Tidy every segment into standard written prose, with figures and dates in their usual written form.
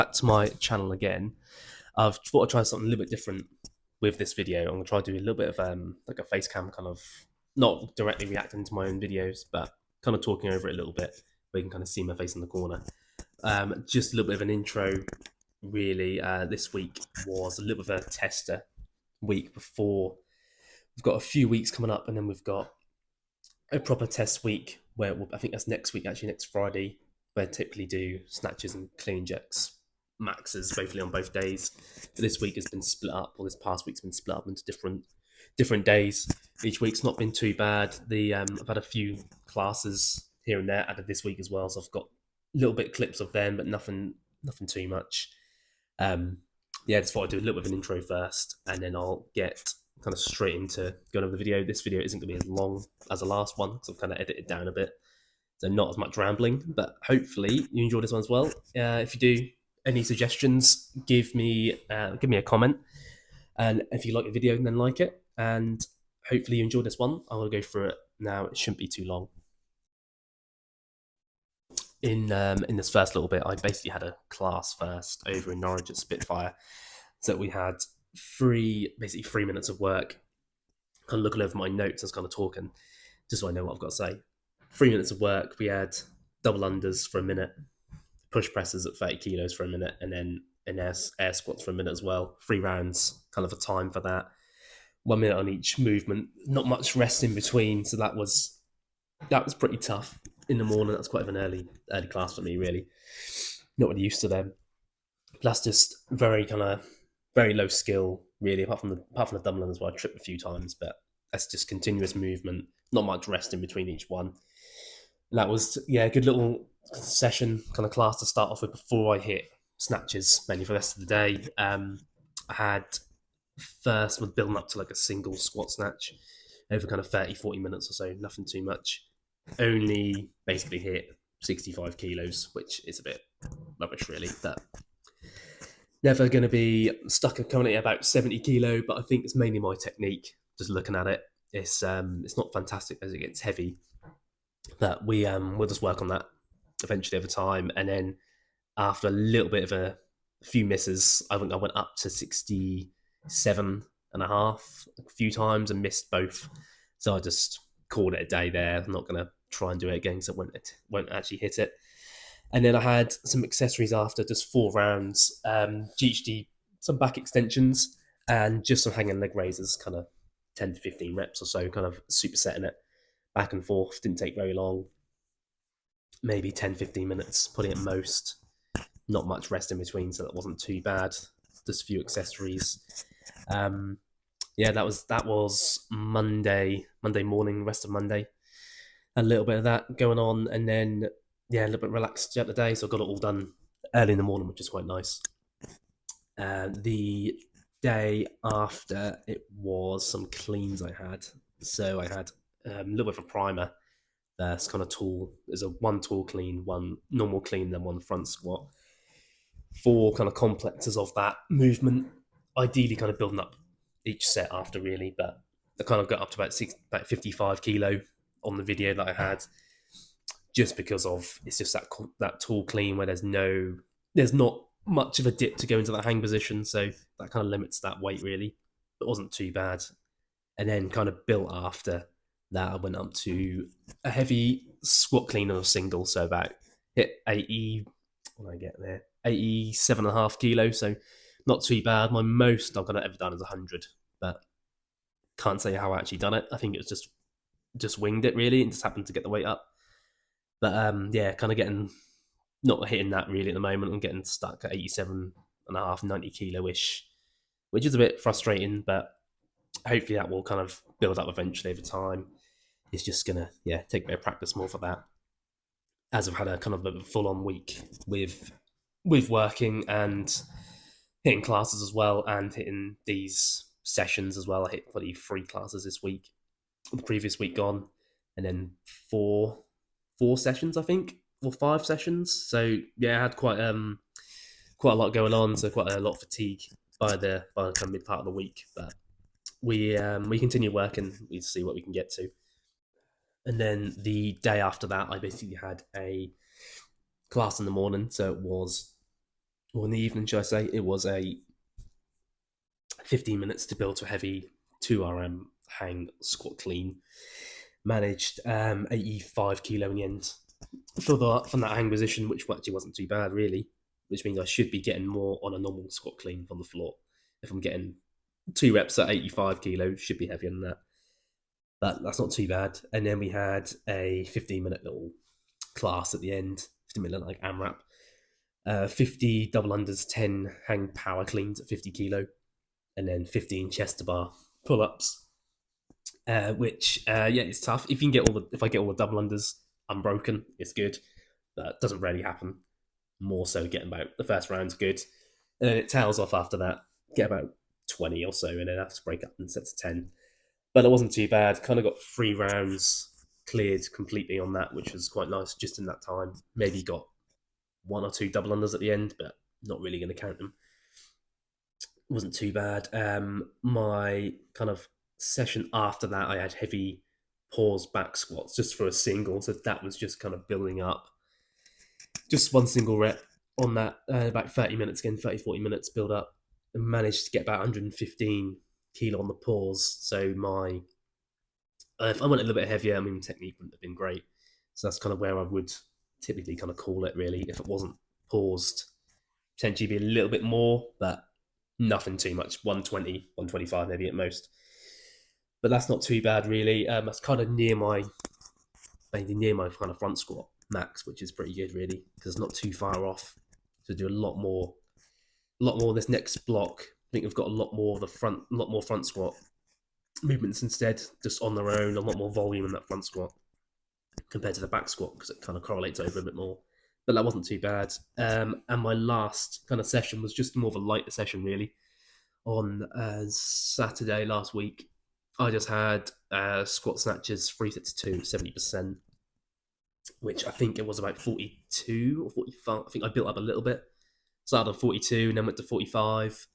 Back to my channel again. I've thought I'd try something a little bit different with this video. I'm gonna try to do a little bit of like a face cam kind of, not directly reacting to my own videos, but kind of talking over it a little bit where you can kind of see my face in the corner. Just a little bit of an intro, really. This week was a little bit of a tester week before. We've got a few weeks coming up, and then we've got a proper test week where I think that's next week, actually next Friday, where I typically do snatches and clean jerks maxes bothly on both days. But this week has been split up, or this past week's been split up into different days. Each week's not been too bad. I've had a few classes here and there added this week as well, so I've got little bit clips of them, but nothing too much. Yeah, just thought I'd do a little bit of an intro first, and then I'll get kind of straight into going over the video. This video isn't going to be as long as the last one because I've kind of edited down a bit, so not as much rambling. But hopefully you enjoy this one as well. If you do, any suggestions, give me a comment, and if you like the video, then like it. And hopefully you enjoy this one. I will go through it now. It shouldn't be too long. In this first little bit, I basically had a class first over in Norwich at Spitfire. So we had basically 3 minutes of work. Kind of looking over my notes as kind of talking, just so I know what I've got to say. 3 minutes of work. We had double unders for a minute, push presses at 30 kilos for a minute, and then an air squats for a minute as well. 3 rounds, kind of a time for that. 1 minute on each movement. Not much rest in between, so that was pretty tough in the morning. That's quite an early class for me, really. Not really used to them. That's just very low skill, really. Apart from the dumbbell as well, I tripped a few times, but that's just continuous movement. Not much rest in between each one. And that was a good little session, kind of class to start off with before I hit snatches, mainly for the rest of the day. I had first was building up to like a single squat snatch over kind of 30, 40 minutes or so, nothing too much. Only basically hit 65 kilos, which is a bit rubbish, really. But never going to be stuck at currently about 70 kilo, but I think it's mainly my technique. Just looking at it, it's not fantastic as it gets heavy, but we'll just work on that eventually over time. And then after a little bit of a few misses, I think I went up to 67 and a half a few times and missed both. So I just called it a day there. I'm not going to try and do it again because I won't actually hit it. And then I had some accessories after, just 4 rounds, GHD, some back extensions, and just some hanging leg raises, kind of 10 to 15 reps or so, kind of supersetting it back and forth. Didn't take very long, maybe 10, 15 minutes, putting it most. Not much rest in between, so that wasn't too bad. Just a few accessories. That was Monday morning, rest of Monday. A little bit of that going on, and then a little bit relaxed throughout the day, so I got it all done early in the morning, which is quite nice. The day after, it was some cleans I had. So I had a little bit of a primer. That's kind of tall. There's a one tall clean, one normal clean, then one front squat. 4 kind of complexes of that movement. Ideally, kind of building up each set after, really, but I kind of got up to about 55 kilo on the video that I had, just because of it's just that tall clean where there's not much of a dip to go into that hang position, so that kind of limits that weight, really. It wasn't too bad. And then kind of built after that, I went up to a heavy squat clean on a single, so about hit 80, when I get there, 87.5 kilos, so not too bad. My most I've ever done is 100, but can't say how I actually done it. I think it was just winged it, really, and just happened to get the weight up. But kind of getting not hitting that really at the moment. I'm getting stuck at 87 and a half, 90 kilo ish, which is a bit frustrating, but hopefully that will kind of build up eventually over time. It's just gonna take a bit of practice more for that, as I've had a kind of a full on week with working and hitting classes as well, and hitting these sessions as well. I hit probably 3 classes this week, the previous week gone, and then four sessions, I think, or 5 sessions. So I had quite a lot going on, so quite a lot of fatigue by the kind of mid part of the week. But we continue working. We see what we can get to. And then the day after that, I basically had a class in the morning. So it was or in the evening, should I say, it was a 15 minutes to build to a heavy 2 RM hang squat clean. Managed 85 kilo in the end from that hang position, which actually wasn't too bad really. Which means I should be getting more on a normal squat clean on the floor. If I'm getting 2 reps at 85 kilos, should be heavier than that. But that's not too bad. And then we had a 15-minute little class at the end, 15-minute like AMRAP. 50 double unders, 10 hang power cleans at 50 kilo, and then 15 chest to bar pull ups. Which yeah, it's tough. If I get all the double unders unbroken, it's good. But it doesn't really happen. More so getting about the first round's good. And then it tails off after that. Get about 20 or so, and then have to break up in sets of 10. But it wasn't too bad. Kind of got 3 rounds cleared completely on that, which was quite nice just in that time. Maybe got 1 or 2 double unders at the end, but not really going to count them. It wasn't too bad. My kind of session after that, I had heavy pause back squats just for a single. So that was just kind of building up. Just one single rep on that, about 30 minutes again, 30, 40 minutes build up, and managed to get about 115 kilo on the pause. So my if I went a little bit heavier, I mean, technique wouldn't have been great. So that's kind of where I would typically kind of call it, really, if it wasn't paused. Potentially be a little bit more, but nothing too much. 120, 125 maybe at most. But that's not too bad, really. That's kind of near my kind of front squat max, which is pretty good, really, because it's not too far off to do a lot more. This next block. I think we've got a lot more front squat movements instead, just on their own. A lot more volume in that front squat compared to the back squat because it kind of correlates over a bit more. But that wasn't too bad. And my last kind of session was just more of a lighter session, really. On Saturday last week, I just had squat snatches 3 sets of 2, 70%, which I think it was about 42 or 45. I think I built up a little bit. Started on 42 and then went to 45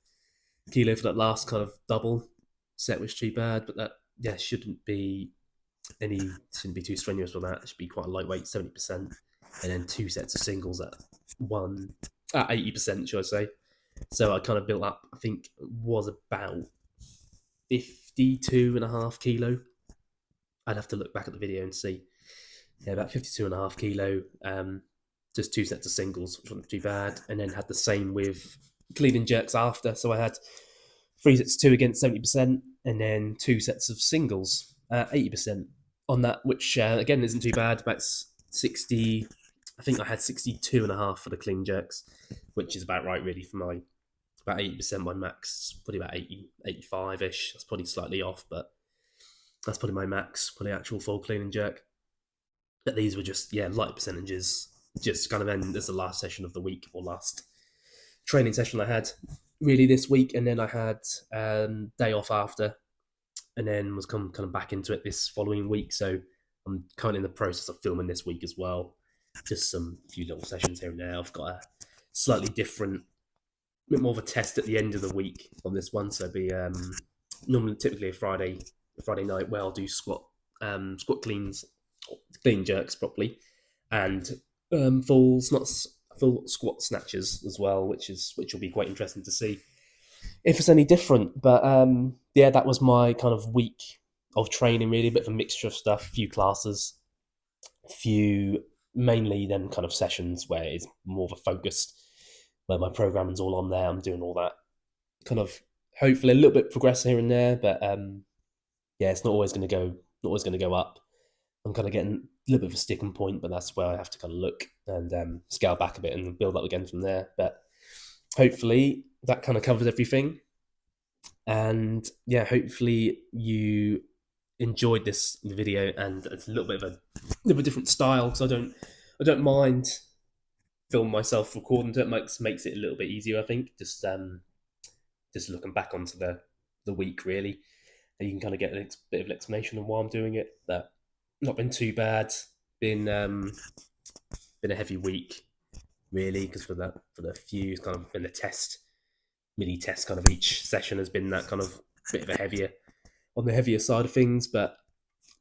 kilo for that last kind of double set, was too bad. But that, yeah, shouldn't be too strenuous with that. It should be quite a lightweight, 70%, and then 2 sets of singles at 80%, should I say. So I kind of built up, I think it was about 52.5 kilo. I'd have to look back at the video and see. Yeah, about 52.5 kilo. Just 2 sets of singles, which wasn't too bad. And then had the same with clean and jerks after. So I had 3 sets of 2 against 70%, and then 2 sets of singles at 80% on that, which again isn't too bad. About 60, I think I had 62.5 for the clean jerks, which is about right, really, for my about 80% my max. Probably about 80, 85-ish. That's probably slightly off, but that's probably my max for the actual full clean and jerk. But these were just, yeah, light percentages, just kind of end as the last session of the week, or last training session I had really this week. And then I had day off after, and then was kind of back into it this following week. So I'm kind of in the process of filming this week as well. Just some few little sessions here and there. I've got a slightly different, bit more of a test at the end of the week on this one. So it'll be typically a Friday night where I'll do squat cleans, clean jerks properly, and full squat snatches as well, which will be quite interesting to see if it's any different. But yeah, that was my kind of week of training, really. A bit of a mixture of stuff, a few classes, a few mainly then kind of sessions where it's more of a focused, where my programming's all on there. I'm doing all that kind of, hopefully a little bit progress here and there, but yeah, it's not always going to go up. I'm kind of getting a little bit of a sticking point, but that's where I have to kind of look and scale back a bit and build up again from there. But hopefully that kind of covers everything. And yeah, hopefully you enjoyed this video, and it's a little bit of a different style, because I don't mind filming myself recording to it. Makes it a little bit easier, I think. Just looking back onto the week, really, and you can kind of get a bit of an explanation on why I'm doing it. But not been too bad. Been a heavy week, really, because for the few kind of been a mini test kind of each session has been that kind of bit of a heavier side of things. But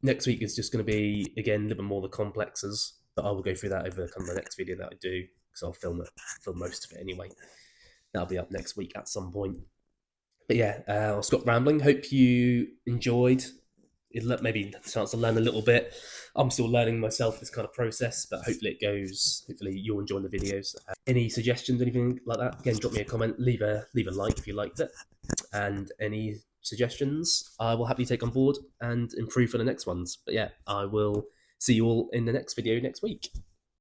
next week is just going to be, again, a little bit more the complexes, but I will go through that over kind of the next video that I do, because I'll film most of it anyway. That'll be up next week at some point. But yeah, I'll stop rambling. Hope you enjoyed. Maybe a chance to learn a little bit. I'm still learning myself this kind of process, but hopefully it goes. Hopefully you're enjoying the videos. Any suggestions, anything like that? Again, drop me a comment. Leave a like if you liked it, and any suggestions I will happily take on board and improve for the next ones. But yeah, I will see you all in the next video next week.